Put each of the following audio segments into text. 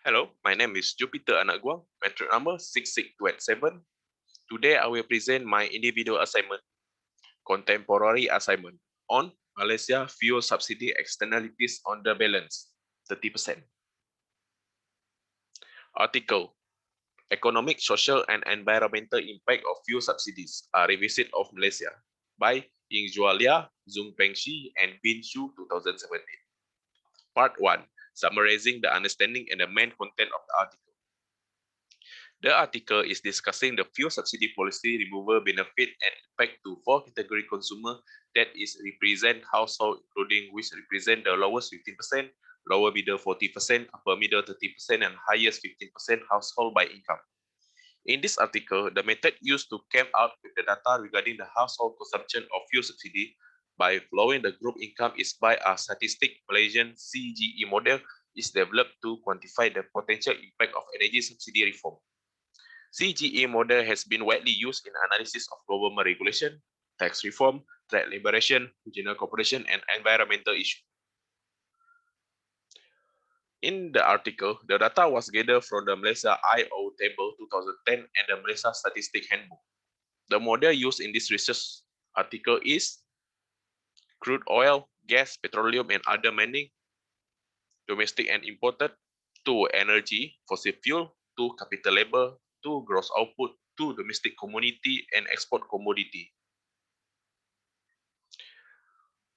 Hello, my name is Joepeter, anak Guang, Matric number 66287. Today I will present my individual assignment, contemporary assignment, on Malaysia fuel subsidy externalities on the balance, 30%. Article, Economic, Social and Environmental Impact of Fuel Subsidies, a revisit of Malaysia, by Ying Jualia, Zung Pengshi, and Bin Shu, 2017. Part 1, Summarizing the understanding and the main content of the article. The article is discussing the fuel subsidy policy removal benefit and impact to four category consumer that is represent household, including which represent the lowest 15%, lower middle 40%, upper middle 30%, and highest 15% household by income. In this article, the method used to come out with the data regarding the household consumption of fuel subsidy by following the group income is by a statistic Malaysian CGE model is developed to quantify the potential impact of energy subsidy reform. CGE model has been widely used in analysis of government regulation, tax reform, trade liberation, regional cooperation, and environmental issues. In the article, the data was gathered from the Malaysia I/O Table 2010 and the Malaysia Statistic Handbook. The model used in this research article is crude oil, gas, petroleum, and other mining, domestic and imported, 2 energy, fossil fuel, 2 capital labor, 2 gross output, 2 domestic commodity and export commodity.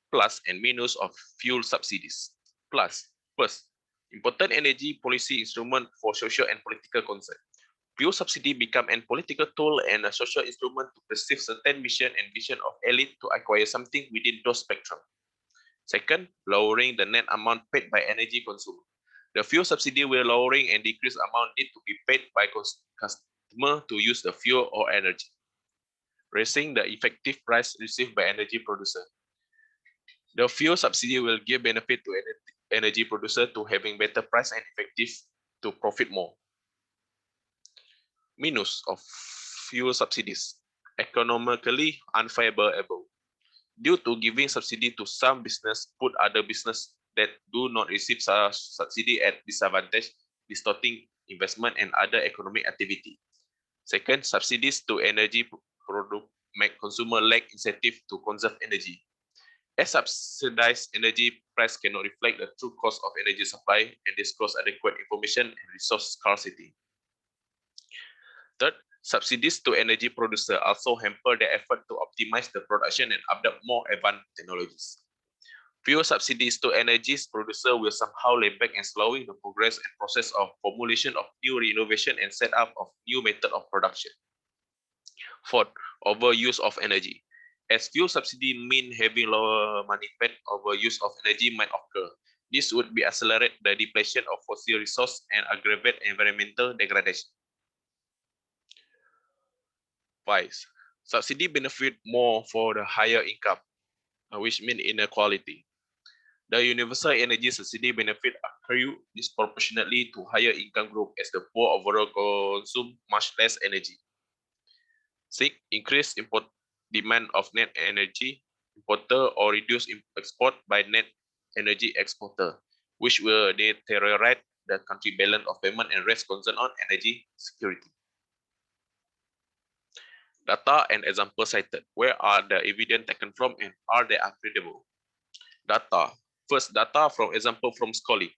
Plus and minus of fuel subsidies. Plus, first, important energy policy instrument for social and political concern. Fuel subsidy become a political tool and a social instrument to perceive certain mission and vision of elite to acquire something within those spectrum. Second, lowering the net amount paid by energy consumer. The fuel subsidy will lowering and decrease amount need to be paid by customer to use the fuel or energy, raising the effective price received by energy producer. The fuel subsidy will give benefit to energy producer to having better price and effective to profit more. Minus of fuel subsidies, economically unfavorable. Due to giving subsidy to some business, put other business that do not receive such subsidy at disadvantage, distorting investment and other economic activity. Second, subsidies to energy product make consumer lack incentive to conserve energy. As subsidized energy price cannot reflect the true cost of energy supply and disclose adequate information and resource scarcity. Third, subsidies to energy producer also hamper their effort to optimize the production and adopt more advanced technologies. Fuel subsidies to energy producer will somehow lay back and slowing the progress and process of formulation of new renovation and setup of new method of production. Fourth, overuse of energy. As fuel subsidy mean having lower money spent, overuse of energy might occur. This would be accelerate the depletion of fossil resource and aggravate environmental degradation. 5. Subsidy benefit more for the higher income, which mean inequality. The universal energy subsidy benefit accrue disproportionately to higher income group as the poor overall consume much less energy. 6. Increase import demand of net energy importer or reduce export by net energy exporter, which will deteriorate the country balance of payment and raise concern on energy security. Data and example cited. Where are the evidence taken from and are they credible? Data. First, data from example from Scholarly.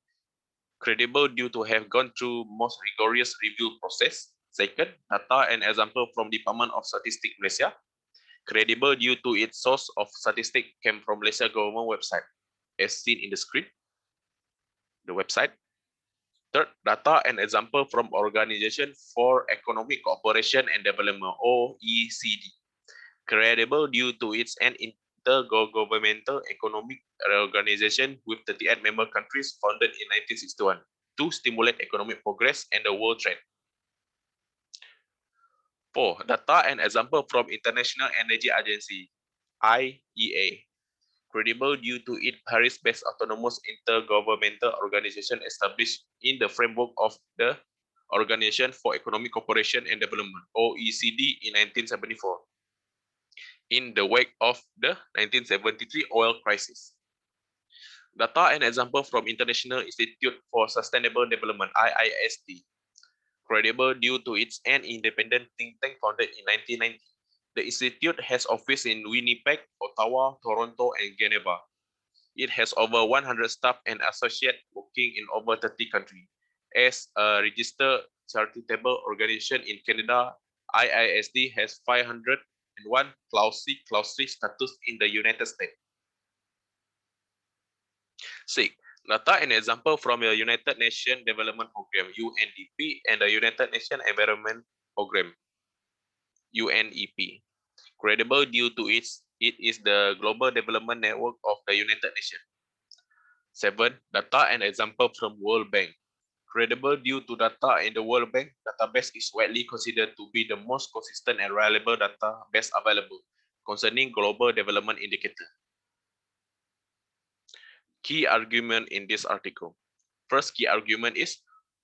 Credible due to have gone through most rigorous review process. Second, data and example from Department of Statistics Malaysia. Credible due to its source of statistics came from Malaysia government website, as seen in the screen, the website. Third, data and example from Organization for Economic Cooperation and Development, OECD. Credible due to its an intergovernmental economic organization with 38 member countries founded in 1961 to stimulate economic progress and the world trade. 4. Data and example from International Energy Agency, IEA. Credible due to its Paris-based autonomous intergovernmental organization established in the framework of the Organization for Economic Cooperation and Development, OECD, in 1974, in the wake of the 1973 oil crisis. Data and example from International Institute for Sustainable Development, IISD. Credible due to its an independent think tank founded in 1990. The institute has office in Winnipeg, Ottawa, Toronto, and Geneva. It has over 100 staff and associates working in over 30 countries. As a registered charitable organization in Canada, IISD has 501 Class C status in the United States. 6. Data and example from the United Nations Development Program, UNDP, and the United Nations Environment Program, UNEP. Credible due to it is the global development network of the United Nations. 7. Data and example from World Bank. Credible due to data in the World Bank database is widely considered to be the most consistent and reliable database available concerning global development indicator. Key argument in this article. First key argument is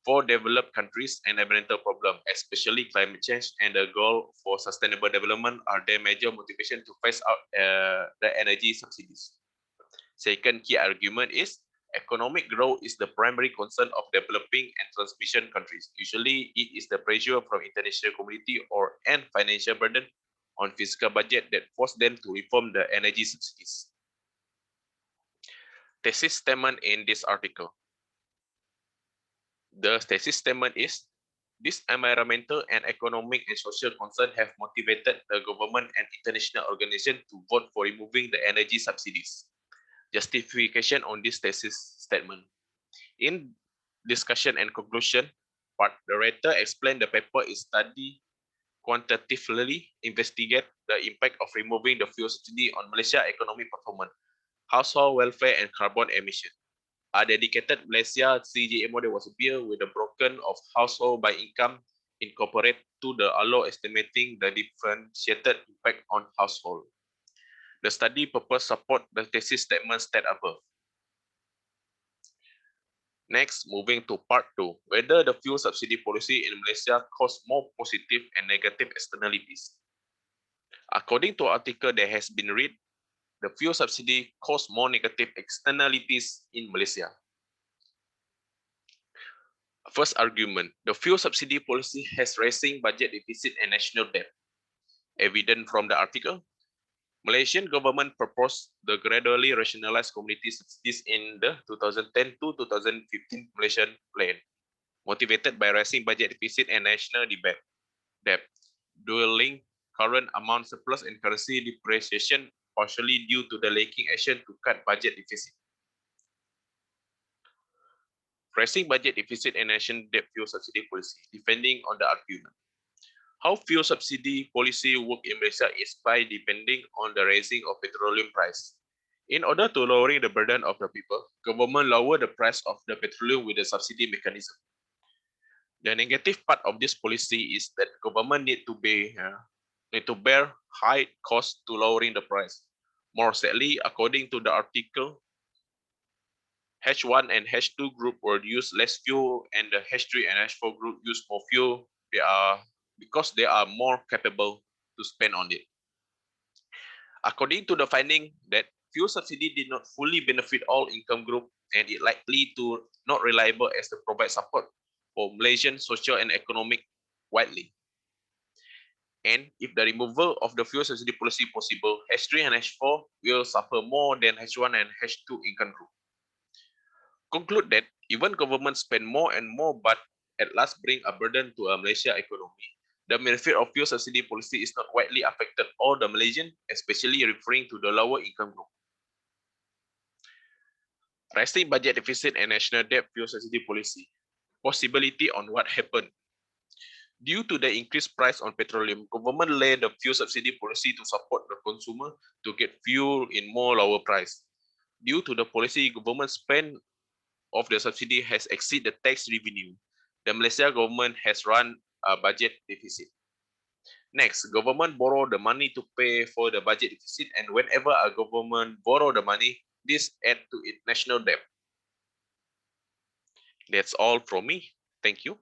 for developed countries, environmental problem, especially climate change and the goal for sustainable development are their major motivation to phase out the energy subsidies. Second key argument is economic growth is the primary concern of developing and transmission countries. Usually, it is the pressure from international community and financial burden on fiscal budget that force them to reform the energy subsidies. Thesis statement in this article. The thesis statement is, this environmental and economic and social concerns have motivated the government and international organizations to vote for removing the energy subsidies. Justification on this thesis statement. In discussion and conclusion, part the writer explained the paper is study quantitatively investigate the impact of removing the fuel subsidy on Malaysia economic performance, household welfare and carbon emission. A dedicated Malaysia CGA model was built with the broken of household by income incorporated to the allow estimating the differentiated impact on household. The study purpose support the thesis statement stated above. Next, moving to part 2, whether the fuel subsidy policy in Malaysia caused more positive and negative externalities. According to article that has been read, the fuel subsidy caused more negative externalities in Malaysia. First argument, the fuel subsidy policy has raising budget deficit and national debt. Evident from the article, Malaysian government proposed the gradually rationalized community subsidies in the 2010 to 2015 Malaysian plan, motivated by rising budget deficit and national debt, dueling current amount surplus and currency depreciation, partially due to the lacking action to cut budget deficit. Rising budget deficit and national debt fuel subsidy policy, depending on the argument. How fuel subsidy policy work in Malaysia is by depending on the raising of petroleum price. In order to lowering the burden of the people, government lower the price of the petroleum with the subsidy mechanism. The negative part of this policy is that government need to bear high cost to lowering the price. More sadly, according to the article, H1 and H2 group will use less fuel, and the H3 and H4 group use more fuel. Because they are more capable to spend on it. According to the finding that fuel subsidy did not fully benefit all income group, and it likely to not reliable as to provide support for Malaysian social and economic widely. And if the removal of the fuel subsidy policy possible, H3 and H4 will suffer more than H1 and H2 income group. Conclude that even government spend more and more but at last bring a burden to a Malaysia economy, the benefit of fuel subsidy policy is not widely affected all the Malaysian, especially referring to the lower income group. Rising budget deficit and national debt fuel subsidy policy. Possibility on what happened. Due to the increased price on petroleum, government laid the fuel subsidy policy to support the consumer to get fuel in more lower price. Due to the policy, government spend of the subsidy has exceeded the tax revenue. The Malaysia government has run a budget deficit. Next, government borrow the money to pay for the budget deficit, and whenever a government borrow the money, this add to its national debt. That's all from me. Thank you.